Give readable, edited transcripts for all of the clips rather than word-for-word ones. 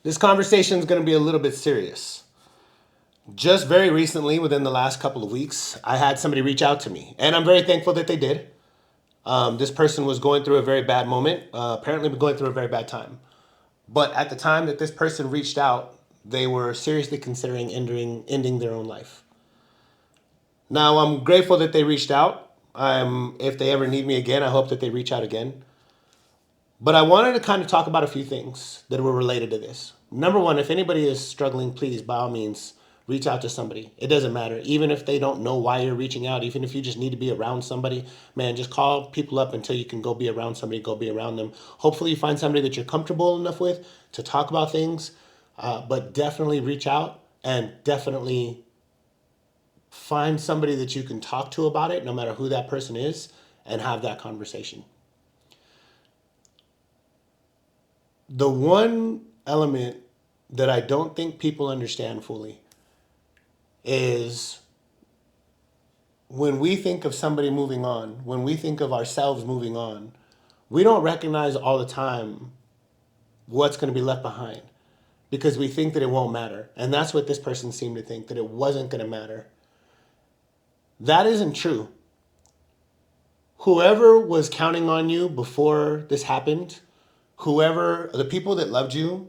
This conversation is going to be a little bit serious. Just very recently, within the last couple of weeks, I had somebody reach out to me, and I'm very thankful that they did. This person was going through a very bad moment, apparently going through a very bad time. But at the time that this person reached out, they were seriously considering ending their own life. Now, I'm grateful that they reached out. If they ever need me again, I hope that they reach out again. But I wanted to kind of talk about a few things that were related to this. Number one, if anybody is struggling, please, by all means, reach out to somebody. It doesn't matter. Even if they don't know why you're reaching out, even if you just need to be around somebody, man, just call people up until you can go be around somebody, go be around them. Hopefully, you find somebody that you're comfortable enough with to talk about things, but definitely reach out and definitely find somebody that you can talk to about it, no matter who that person is, and have that conversation. The one element that I don't think people understand fully is when we think of somebody moving on, when we think of ourselves moving on, we don't recognize all the time what's going to be left behind because we think that it won't matter. And that's what this person seemed to think, that it wasn't going to matter. That isn't true. Whoever was counting on you before this happened, whoever, the people that loved you,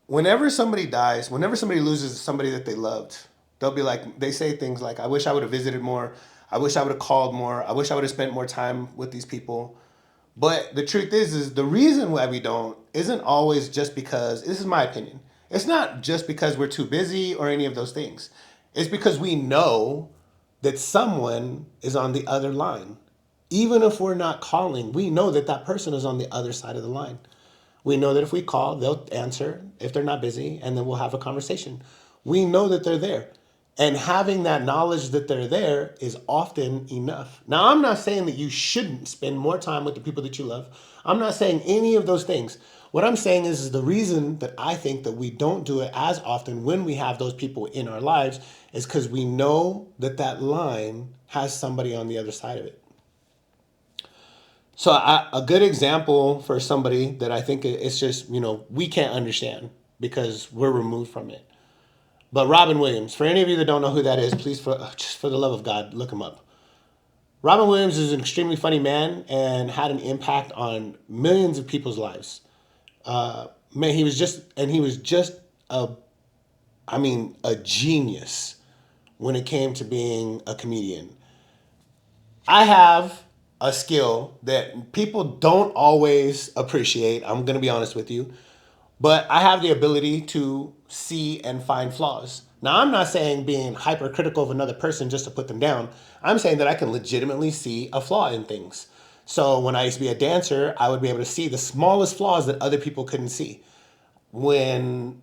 whenever somebody dies, whenever somebody loses somebody that they loved, they'll be like, they say things like, I wish I would have visited more. I wish I would have called more. I wish I would have spent more time with these people. But the truth is the reason why we don't isn't always just because, this is my opinion, it's not just because we're too busy or any of those things. It's because we know that someone is on the other line. Even if we're not calling, we know that that person is on the other side of the line. We know that if we call, they'll answer if they're not busy, and then we'll have a conversation. We know that they're there. And having that knowledge that they're there is often enough. Now, I'm not saying that you shouldn't spend more time with the people that you love. I'm not saying any of those things. What I'm saying is the reason that I think that we don't do it as often when we have those people in our lives is because we know that that line has somebody on the other side of it. So a good example for somebody that I think it's just, we can't understand because we're removed from it. But Robin Williams, for any of you that don't know who that is, please, just for the love of God, look him up. Robin Williams is an extremely funny man and had an impact on millions of people's lives. Man, he was just a genius when it came to being a comedian. I have a skill that people don't always appreciate. I'm going to be honest with you. But I have the ability to see and find flaws. Now, I'm not saying being hypercritical of another person just to put them down. I'm saying that I can legitimately see a flaw in things. So when I used to be a dancer, I would be able to see the smallest flaws that other people couldn't see. When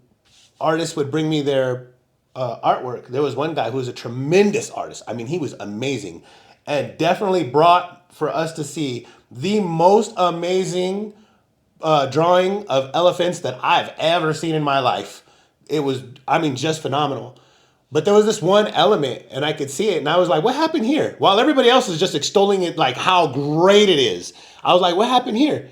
artists would bring me their artwork, there was one guy who was a tremendous artist. I mean, he was amazing and definitely brought for us to see the most amazing drawing of elephants that I've ever seen in my life. It was, just phenomenal. But there was this one element, and I could see it, and I was like, what happened here? While everybody else is just extolling it like how great it is, I was like, what happened here?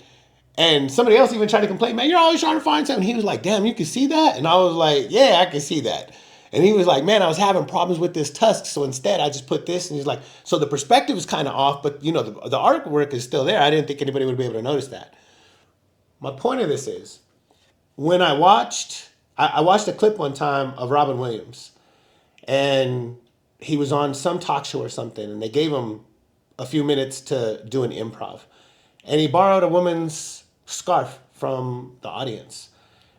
And somebody else even tried to complain, man, you're always trying to find something. He was like, damn, you can see that? And I was like, yeah, I can see that. And he was like, man, I was having problems with this tusk, so instead I just put this. And he's like, so the perspective is kind of off, but the artwork is still there. I didn't think anybody would be able to notice that. My point of this is, when I watched a clip one time of Robin Williams, and he was on some talk show or something, and they gave him a few minutes to do an improv. And he borrowed a woman's scarf from the audience.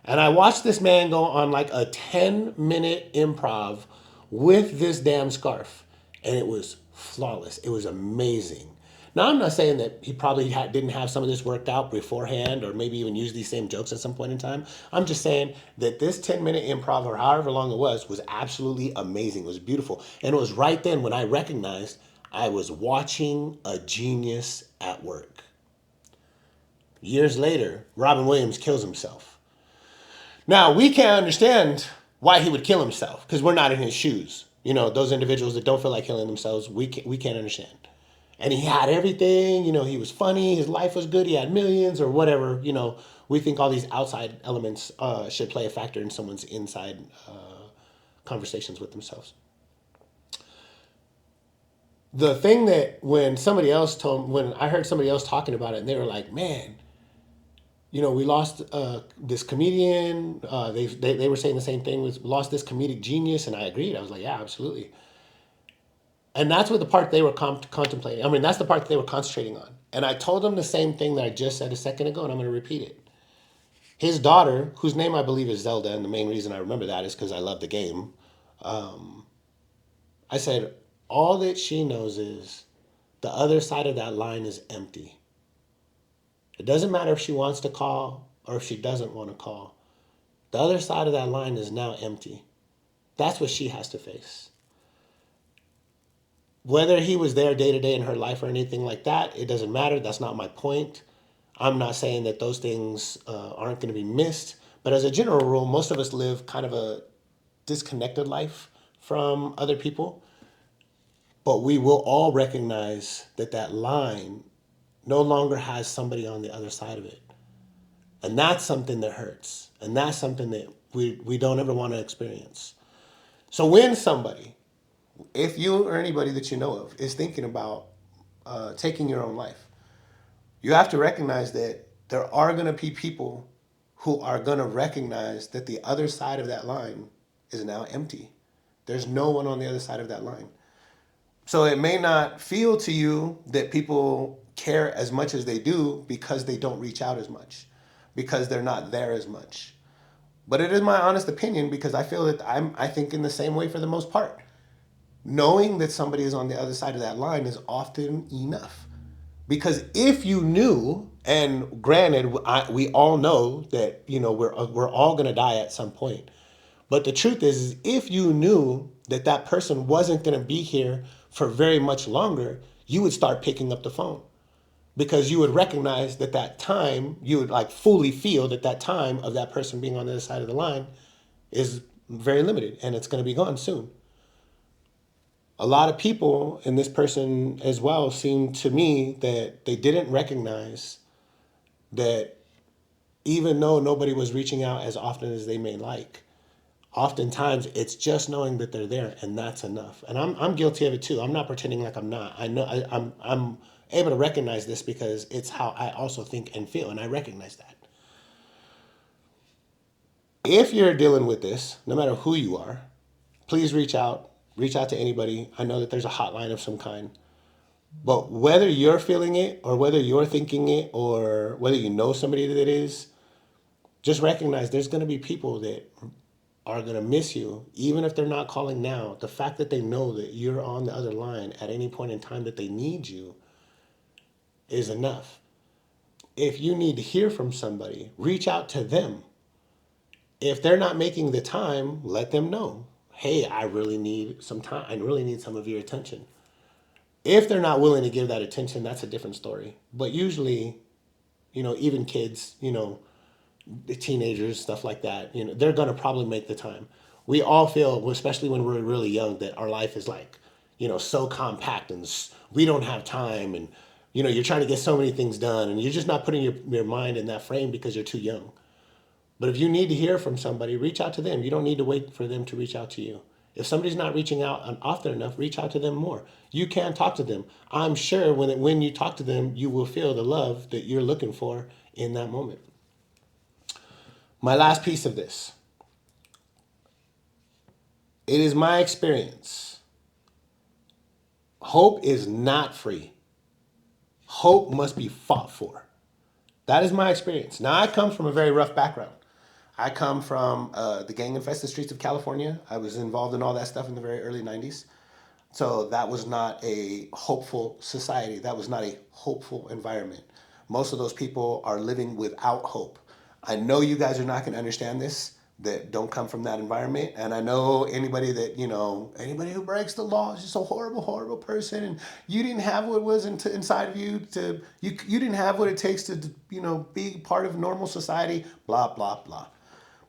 And I watched this man go on like a 10-minute improv with this damn scarf. And it was flawless. It was amazing. Now, I'm not saying that he probably didn't have some of this worked out beforehand or maybe even use these same jokes at some point in time. I'm just saying that this 10-minute improv or however long it was absolutely amazing. It was beautiful. And it was right then when I recognized I was watching a genius at work. Years later, Robin Williams kills himself. Now, we can't understand why he would kill himself because we're not in his shoes. Those individuals that don't feel like killing themselves, we can't understand. and he had everything. He was funny, his life was good, he had millions or whatever. We think all these outside elements should play a factor in someone's inside conversations with themselves. The thing that when I heard somebody else talking about it, and they were like, man, we lost this comedian. They were saying the same thing. We lost this comedic genius, and I agreed. I was like, yeah, absolutely. And that's what the part they were contemplating. I mean, that's the part that they were concentrating on. And I told them the same thing that I just said a second ago, and I'm going to repeat it. His daughter, whose name I believe is Zelda, and the main reason I remember that is because I love the game. I said, all that she knows is the other side of that line is empty. It doesn't matter if she wants to call or if she doesn't want to call. The other side of that line is now empty. That's what she has to face. Whether he was there day to day in her life or anything like that, it doesn't matter. That's not my point. I'm not saying that those things aren't going to be missed. But as a general rule, most of us live kind of a disconnected life from other people. But we will all recognize that that line no longer has somebody on the other side of it. And that's something that hurts. And that's something that we don't ever want to experience. So when somebody, if you or anybody that you know of, is thinking about taking your own life, you have to recognize that there are going to be people who are going to recognize that the other side of that line is now empty. There's no one on the other side of that line. So it may not feel to you that people care as much as they do because they don't reach out as much, because they're not there as much. But it is my honest opinion because I feel that I think in the same way for the most part. Knowing that somebody is on the other side of that line is often enough. Because if you knew, and granted, we all know that we're all gonna die at some point. But the truth is if you knew that that person wasn't gonna be here for very much longer, you would start picking up the phone because you would recognize that that time, you would like fully feel that that time of that person being on the other side of the line is very limited and it's going to be gone soon. A lot of people, and this person as well, seemed to me that they didn't recognize that even though nobody was reaching out as often as they may like, oftentimes it's just knowing that they're there and that's enough. And I'm guilty of it too. I'm not pretending like I'm not. I know I'm able to recognize this because it's how I also think and feel, and I recognize that. If you're dealing with this, no matter who you are, please reach out. Reach out to anybody. I know that there's a hotline of some kind. But whether you're feeling it or whether you're thinking it or whether you know somebody that is, just recognize there's going to be people that are going to miss you, even if they're not calling now. The fact that they know that you're on the other line at any point in time that they need you is enough. If you need to hear from somebody, reach out to them. If they're not making the time, let them know. Hey, I really need some time. I really need some of your attention. If they're not willing to give that attention, that's a different story. But usually, even kids, the teenagers, stuff like that, they're going to probably make the time. We all feel, especially when we're really young, that our life is like, so compact and we don't have time. And, you're trying to get so many things done and you're just not putting your mind in that frame because you're too young. But if you need to hear from somebody, reach out to them. You don't need to wait for them to reach out to you. If somebody's not reaching out often enough, reach out to them more. You can talk to them. I'm sure when you talk to them, you will feel the love that you're looking for in that moment. My last piece of this. It is my experience. Hope is not free. Hope must be fought for. That is my experience. Now, I come from a very rough background. I come from the gang-infested streets of California. I was involved in all that stuff in the very early 90s. So that was not a hopeful society. That was not a hopeful environment. Most of those people are living without hope. I know you guys are not going to understand this, that don't come from that environment. And I know anybody that, anybody who breaks the law is just a horrible, horrible person. And you didn't have what was inside of you you didn't have what it takes to, be part of normal society, blah, blah, blah.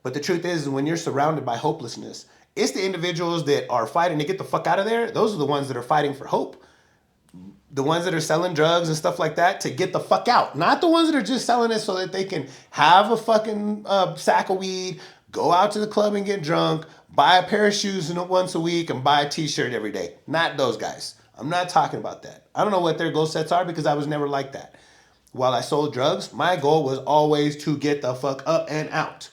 But the truth is, when you're surrounded by hopelessness, it's the individuals that are fighting to get the fuck out of there. Those are the ones that are fighting for hope. the ones that are selling drugs and stuff like that to get the fuck out. Not the ones that are just selling it so that they can have a fucking sack of weed, go out to the club and get drunk, buy a pair of shoes once a week, and buy a t-shirt every day. Not those guys. I'm not talking about that. I don't know what their goal sets are because I was never like that. While I sold drugs, my goal was always to get the fuck up and out.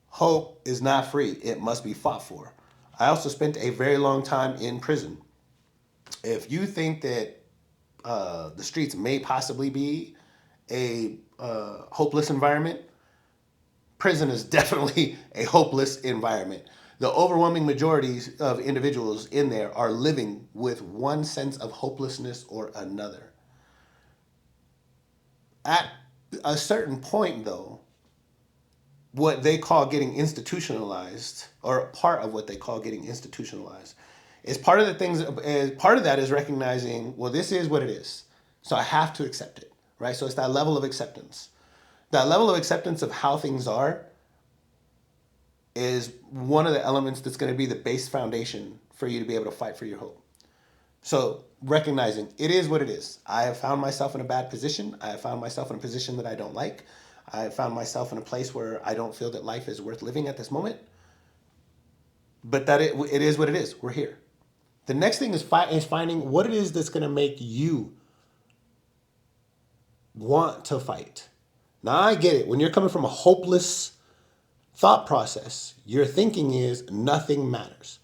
Hope is not free. It must be fought for. I also spent a very long time in prison. If you think that the streets may possibly be a hopeless environment, prison is definitely a hopeless environment. The overwhelming majorities of individuals in there are living with one sense of hopelessness or another. At a certain point, though, what they call getting institutionalized, or part of what they call getting institutionalized, is part of the things. Part of that is recognizing, well, this is what it is, so I have to accept it, right? So it's that level of acceptance. That level of acceptance of how things are is one of the elements that's going to be the base foundation for you to be able to fight for your hope. So recognizing it is what it is. I have found myself in a bad position. I have found myself in a position that I don't like. I have found myself in a place where I don't feel that life is worth living at this moment. But that it is what it is. We're here. The next thing is finding what it is that's going to make you want to fight. Now I get it. When you're coming from a hopeless thought process, your thinking is nothing matters.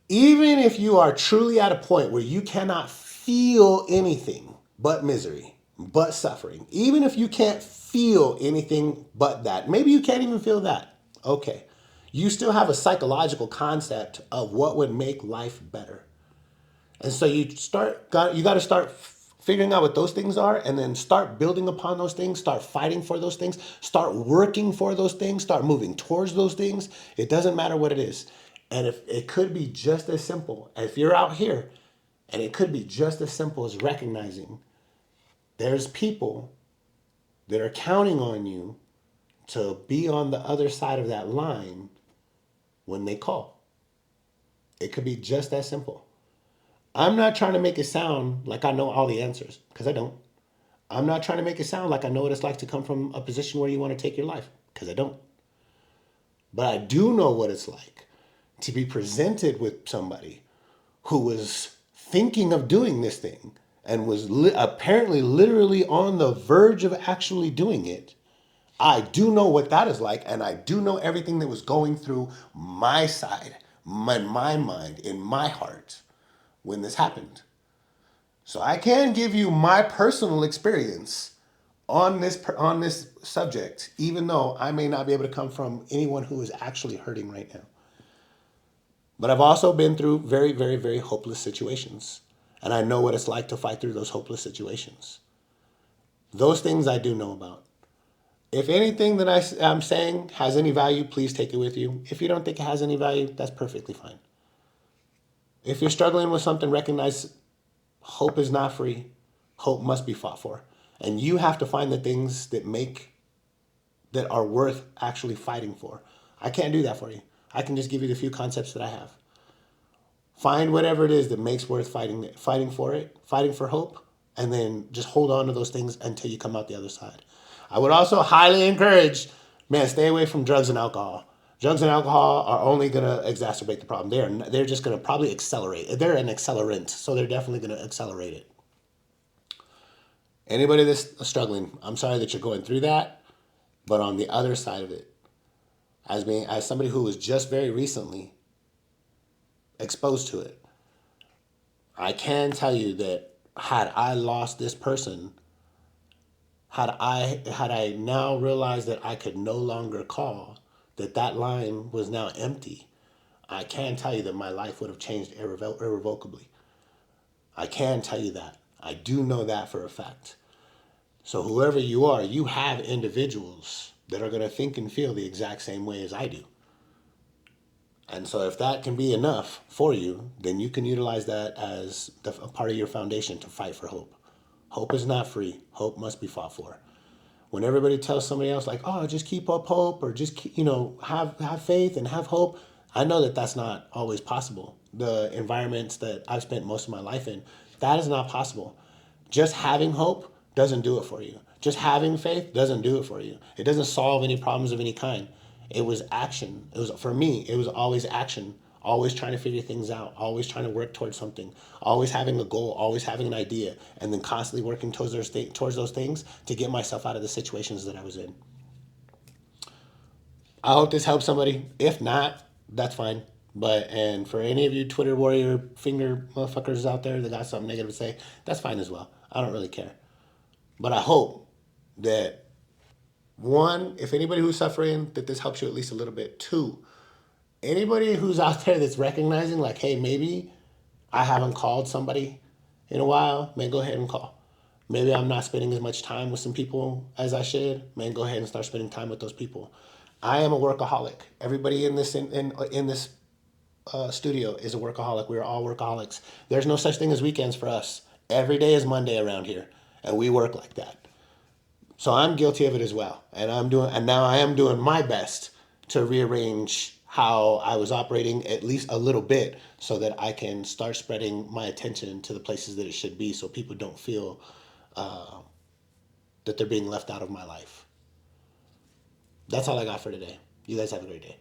Even if you are truly at a point where you cannot feel anything but misery, but suffering, even if you can't feel anything but that, maybe you can't even feel that, okay. You still have a psychological concept of what would make life better. And so you got to start figuring out what those things are and then start building upon those things, start fighting for those things, start working for those things, start moving towards those things. It doesn't matter what it is. And if it could be just as simple, if you're out here, and it could be just as simple as recognizing there's people that are counting on you to be on the other side of that line when they call. It could be just that simple. I'm not trying to make it sound like I know all the answers, because I don't. I'm not trying to make it sound like I know what it's like to come from a position where you want to take your life, because I don't. But I do know what it's like to be presented with somebody who was thinking of doing this thing and was apparently literally on the verge of actually doing it. I do know what that is like, and I do know everything that was going through my side, my mind, in my heart when this happened. So I can give you my personal experience on this subject, even though I may not be able to come from anyone who is actually hurting right now. But I've also been through very, very, very hopeless situations. And I know what it's like to fight through those hopeless situations. Those things I do know about. If anything that I'm saying has any value, please take it with you. If you don't think it has any value, that's perfectly fine. If you're struggling with something, recognize hope is not free. Hope must be fought for. And you have to find the things that are worth actually fighting for. I can't do that for you. I can just give you the few concepts that I have. Find whatever it is that makes worth fighting for it, fighting for hope, and then just hold on to those things until you come out the other side. I would also highly encourage, stay away from drugs and alcohol. Drugs and alcohol are only going to exacerbate the problem. They're just going to probably accelerate. They're an accelerant, so they're definitely going to accelerate it. Anybody that's struggling, I'm sorry that you're going through that, but on the other side of it, as somebody who was just very recently exposed to it, I can tell you that had I lost this person, had I now realized that I could no longer call, that line was now empty, I can tell you that my life would have changed irrevocably. I can tell you that. I do know that for a fact. So whoever you are, you have individuals that are going to think and feel the exact same way as I do. And so if that can be enough for you, then you can utilize that as a part of your foundation to fight for hope. Hope is not free. Hope must be fought for. When everybody tells somebody else like, oh, just keep up hope, or just, have faith and have hope, I know that that's not always possible. The environments that I've spent most of my life in, That is not possible. Just having hope doesn't do it for you. Just having faith doesn't do it for you. It doesn't solve any problems of any kind. It was action. It was, for me, it was always action. Always trying to figure things out, always trying to work towards something, always having a goal, always having an idea, and then constantly working towards those things to get myself out of the situations that I was in. I hope this helps somebody. If not, that's fine. But, and for any of you Twitter warrior finger motherfuckers out there that got something negative to say, that's fine as well. I don't really care. But I hope that, one, if anybody who's suffering, that this helps you at least a little bit. Two, anybody who's out there that's recognizing, like, hey, maybe I haven't called somebody in a while, man, go ahead and call. Maybe I'm not spending as much time with some people as I should, man, go ahead and start spending time with those people. I am a workaholic. Everybody in this studio is a workaholic. We're all workaholics. There's no such thing as weekends for us. Every day is Monday around here, and we work like that. So I'm guilty of it as well, and now I am doing my best to rearrange how I was operating at least a little bit, so that I can start spreading my attention to the places that it should be, so people don't feel that they're being left out of my life. That's all I got for today. You guys have a great day.